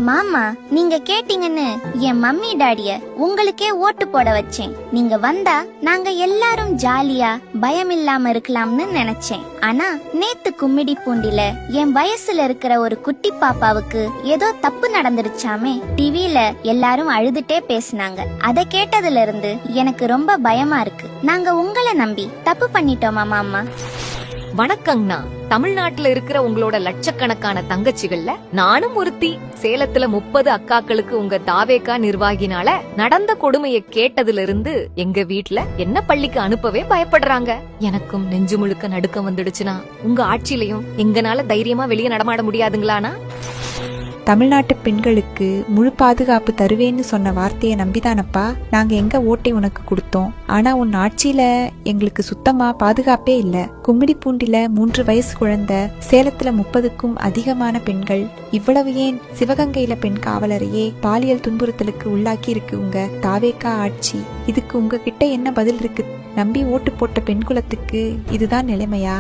மாமா, நீங்க கேட்டீங்கன்னு என் மம்மி டாடிய உங்களுக்கே ஓட்டு போட வச்சேன். நீங்க வந்தா நாங்க எல்லாரும் ஜாலியா பயம் இல்லாம இருக்கலாம்னு நினைச்சேன். ஆனா நேத்து கும்மிடி பூண்டில என் வயசுல இருக்கிற ஒரு குட்டி பாப்பாவுக்கு ஏதோ தப்பு நடந்துருச்சாமே. டிவில எல்லாரும் அழுதுட்டே பேசினாங்க. அதை கேட்டதுல இருந்து எனக்கு ரொம்ப பயமா இருக்கு. நாங்க உங்களை நம்பி தப்பு பண்ணிட்டோமா மாமா? வணக்கங்கண்ணா. தமிழ்நாட்டுல இருக்கிற உங்களோட லட்சக்கணக்கான தங்கச்சிகள்ல நானும் ஒருத்தி. சேலத்துல 30 அக்காக்களுக்கு உங்க தாவேகா நிர்வாகினால நடந்த கொடுமையை கேட்டதுல இருந்து எங்க வீட்ல என்ன பள்ளிக்கு அனுப்பவே பயப்படுறாங்க. எனக்கும் நெஞ்சு முழுக்க நடுக்கம் வந்துடுச்சுன்னா உங்க ஆட்சியிலையும் எங்கனால தைரியமா வெளியே நடமாட முடியாதுங்களானா? தமிழ்நாட்டு பெண்களுக்கு முழு பாதுகாப்பு தருவேன்னு சொன்ன வார்த்தையை நம்பிதானப்பா நாங்க எங்க ஓட்டை உனக்கு கொடுத்தோம். ஆனா உன் ஆட்சியில எங்களுக்கு சுத்தமா பாதுகாப்பே இல்ல. கும்மிடிப்பூண்டில 3 வயசு குழந்தை, சேலத்துல 30க்கும் அதிகமான பெண்கள், இவ்வளவு ஏன் சிவகங்கையில பெண் காவலரையே பாலியல் துன்புறுத்தலுக்கு உள்ளாக்கி இருக்கு உங்க தாவேகா ஆட்சி. இதுக்கு உங்ககிட்ட என்ன பதில் இருக்கு? நம்பி ஓட்டு போட்ட பெண் குலத்துக்கு இதுதான் நிலைமையா?